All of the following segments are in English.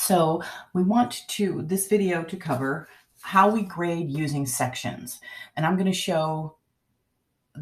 So we want this video to cover how we grade using sections. And I'm going to show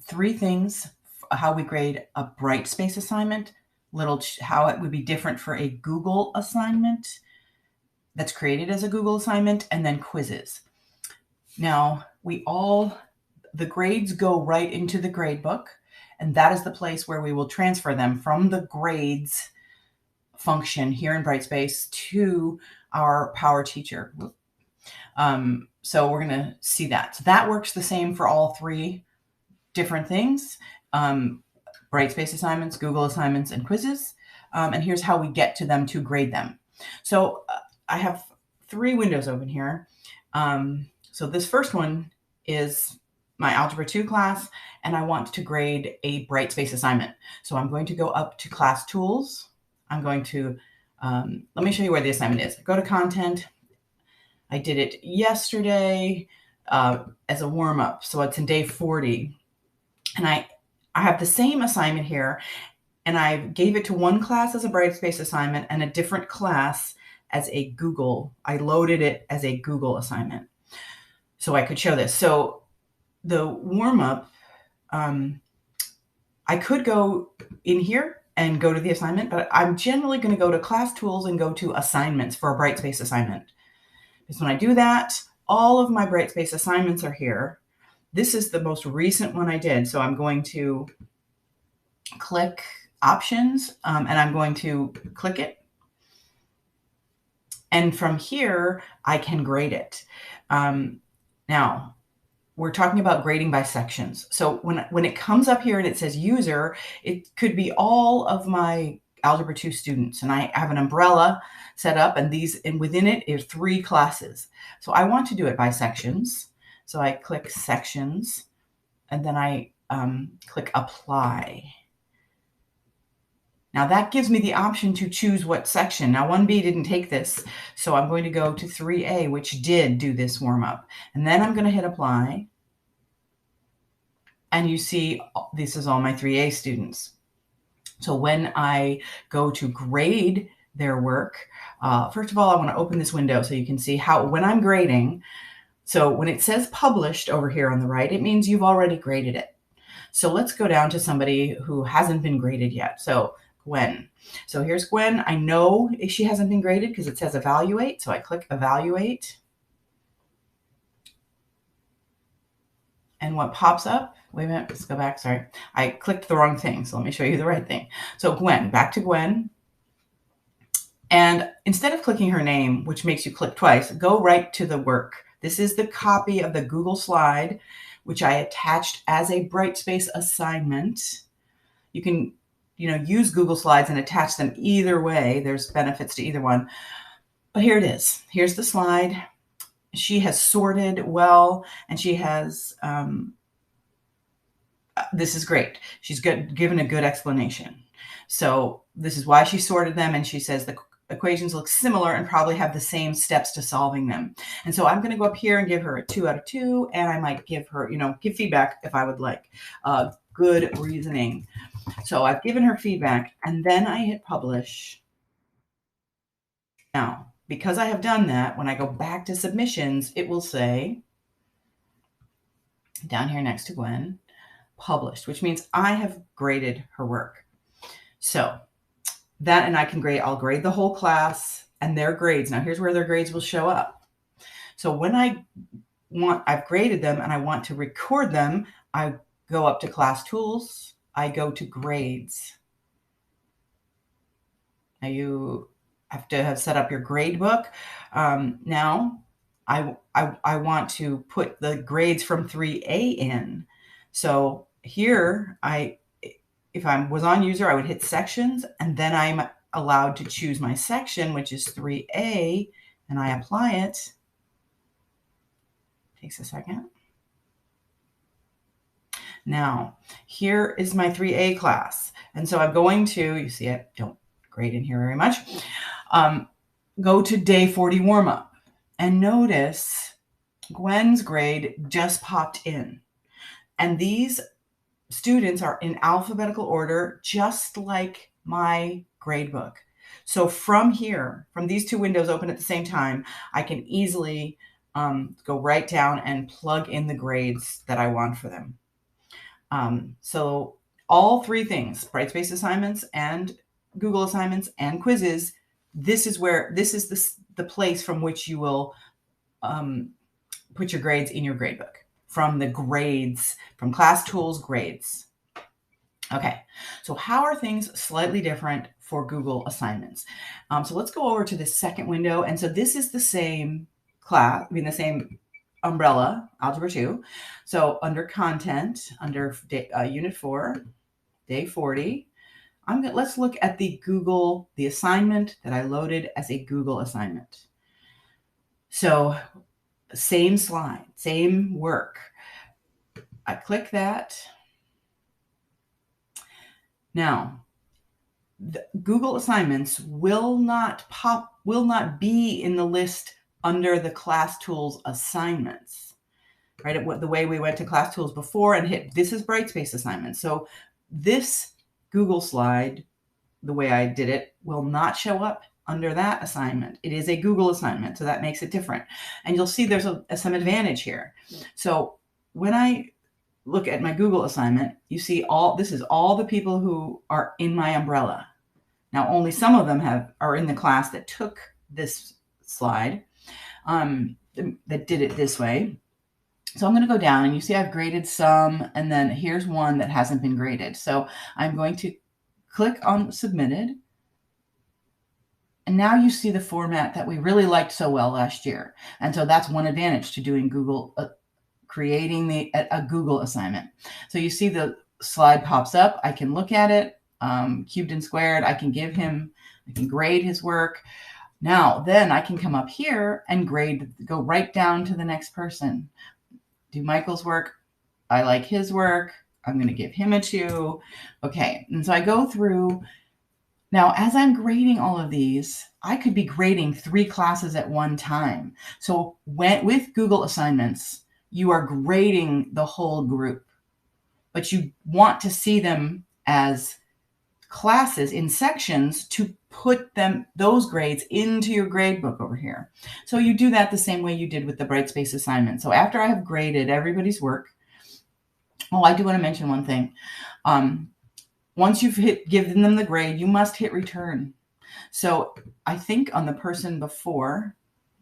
three things, how we grade a Brightspace assignment, how it would be different for a Google assignment that's created as a Google assignment, and then quizzes. Now, the grades go right into the grade book, and that is the place where we will transfer them from the grades function here in Brightspace to our Power Teacher. So we're going to see that. So that works the same for all three different things, Brightspace assignments, Google assignments, and quizzes. And here's how we get to them to grade them. So I have three windows open here. So this first one is my Algebra 2 class, and I want to grade a Brightspace assignment. So I'm going to go up to Class Tools. I'm going to, let me show you where the assignment is. Go to Content. I did it yesterday as a warm-up, so it's in day 40. And I have the same assignment here, and I gave it to one class as a Brightspace assignment and a different class as a Google. I loaded it as a Google assignment so I could show this. So the warm-up, I could go in here and go to the assignment, but I'm generally going to go to Class Tools and go to Assignments for a Brightspace assignment. Because when I do that, all of my Brightspace assignments are here. This is the most recent one I did. So I'm going to click Options, and I'm going to click it. And from here, I can grade it. Now, we're talking about grading by sections. So when it comes up here and it says user, it could be all of my Algebra 2 students. And I have an umbrella set up, and within it are three classes. So I want to do it by sections. So I click Sections, and then I click Apply. Now that gives me the option to choose what section. Now 1B didn't take this, so I'm going to go to 3A, which did do this warm-up. And then I'm going to hit Apply. And you see this is all my 3A students. So when I go to grade their work, first of all, I want to open this window so you can see when I'm grading. So when it says published over here on the right, it means you've already graded it. So let's go down to somebody who hasn't been graded yet. So Gwen. So here's Gwen. I know she hasn't been graded because it says evaluate. So I click evaluate. And what pops up, wait a minute, let's go back, sorry. I clicked the wrong thing, so let me show you the right thing. So Gwen, back to Gwen. And instead of clicking her name, which makes you click twice, go right to the work. This is the copy of the Google slide, which I attached as a Brightspace assignment. You can use Google Slides and attach them either way. There's benefits to either one. But here it is. Here's the slide. She has sorted well, and she has, this is great. She's given a good explanation. So this is why she sorted them, and she says the equations look similar and probably have the same steps to solving them. And so I'm going to go up here and give her a 2 out of 2, and I might give her, give feedback if I would like. Good reasoning. So I've given her feedback, and then I hit publish. Now, because I have done that, when I go back to submissions, it will say down here next to Gwen, published, which means I have graded her work. So that, and I'll grade the whole class and their grades. Now here's where their grades will show up. So when I've graded them and I want to record them, I go up to Class Tools, I go to Grades. Now you have to have set up your grade book. Now I want to put the grades from 3A in. So here, if I was on user, I would hit sections, and then I'm allowed to choose my section, which is 3A, and I apply it. Takes a second. Now, here is my 3A class. And so I'm going to, you see I don't grade in here very much, go to day 40 warm-up. And notice Gwen's grade just popped in. And these students are in alphabetical order, just like my grade book. So from here, from these two windows open at the same time, I can easily go right down and plug in the grades that I want for them. So all three things, Brightspace assignments and Google assignments and quizzes, this is the place from which you will put your grades in your gradebook, from the grades, from class tools grades. Okay, so how are things slightly different for Google assignments? So let's go over to the second window. And so this is the same class, the same umbrella, Algebra 2. So under content, under Unit 4, Day 40, let's look at the assignment that I loaded as a Google assignment. So same slide, same work. I click that. Now, the Google assignments will not be in the list under the class tools assignments, right? The way we went to class tools before and hit, this is Brightspace assignments. So this Google slide, the way I did it, will not show up under that assignment. It is a Google assignment, so that makes it different. And you'll see there's some advantage here. So when I look at my Google assignment, you see this is all the people who are in my umbrella. Now, only some of them are in the class that took this slide, that did it this way. So I'm going to go down, and you see I've graded some, and then here's one that hasn't been graded. So I'm going to click on Submitted. And now you see the format that we really liked so well last year. And so that's one advantage to doing Google, creating a Google assignment. So you see the slide pops up. I can look at it, cubed and squared. I can grade his work. Now, then I can come up here and go right down to the next person. Do Michael's work. I like his work. I'm going to give him a 2. Okay, and so I go through. Now, as I'm grading all of these, I could be grading 3 classes at one time. So with Google assignments, you are grading the whole group, but you want to see them as classes in sections to put those grades into your grade book over here. So you do that the same way you did with the Brightspace assignment. So after I have graded everybody's work, I do want to mention one thing. Once you've given them the grade, you must hit return. So I think on the person before,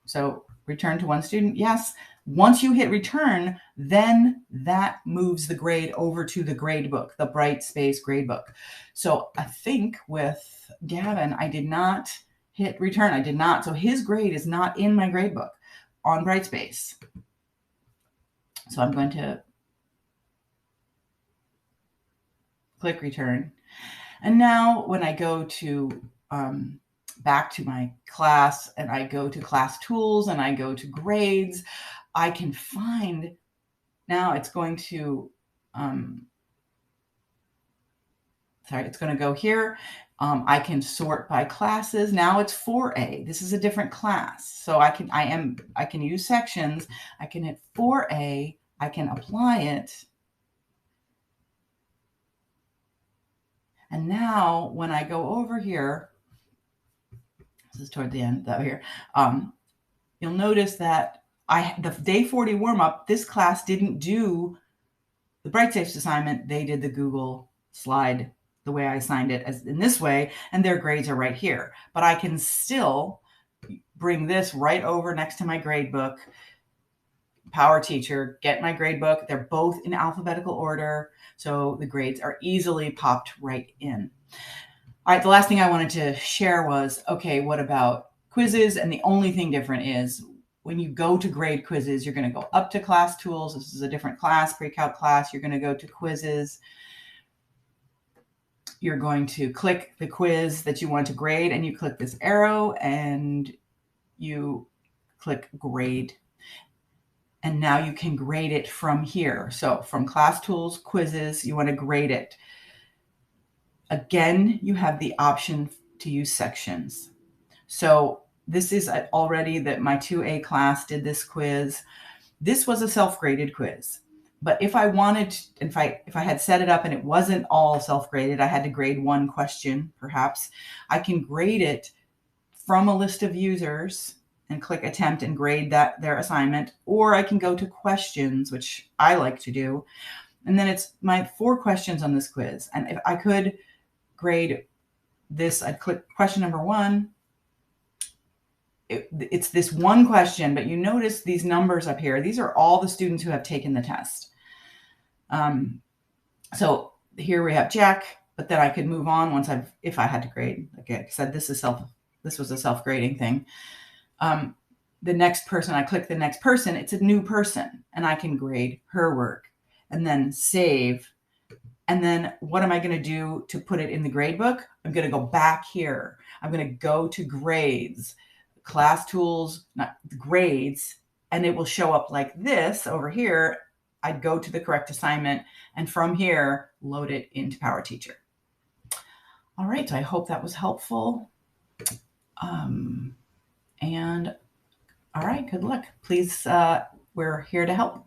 so return to one student, yes. Once you hit return, then that moves the grade over to the grade book, the Brightspace grade book. So I think with Gavin, I did not hit return. I did not. So his grade is not in my grade book on Brightspace. So I'm going to click return. And now when I go to back to my class, and I go to class tools, and I go to grades, I can find, now it's going to, it's going to go here. I can sort by classes. Now it's 4A. This is a different class. So I can use sections. I can hit 4A. I can apply it. And now when I go over here, this is toward the end over here, you'll notice that the day 40 warm-up, this class didn't do the Brightspace assignment. They did the Google slide the way I assigned it as in this way, and their grades are right here. But I can still bring this right over next to my grade book, Power Teacher, get my grade book. They're both in alphabetical order, so the grades are easily popped right in. All right, the last thing I wanted to share was, okay, what about quizzes? And the only thing different is when you go to grade quizzes, you're going to go up to class tools. This is a different class, pre-calc class. You're going to go to quizzes. You're going to click the quiz that you want to grade, and you click this arrow, and you click grade. And now you can grade it from here. So from class tools, quizzes, you want to grade it. Again, you have the option to use sections. So this is already that my 2A class did this quiz. This was a self-graded quiz. But if I wanted, if I had set it up and it wasn't all self-graded, I had to grade one question, perhaps, I can grade it from a list of users and click attempt and grade their assignment, or I can go to questions, which I like to do. And then it's my 4 questions on this quiz. And if I could grade this, I'd click question number 1. It's this one question, but you notice these numbers up here. These are all the students who have taken the test. So here we have Jack, but then I could move on once if I had to grade. Like I said, this was a self-grading thing. The next person, I click the next person, it's a new person, and I can grade her work and then save. And then what am I going to do to put it in the grade book? I'm going to go back here. I'm going to go to grades, class tools, not grades, and it will show up like this over here. I'd go to the correct assignment, and from here, load it into PowerTeacher. All right, so I hope that was helpful. And all right, good luck. Please, we're here to help.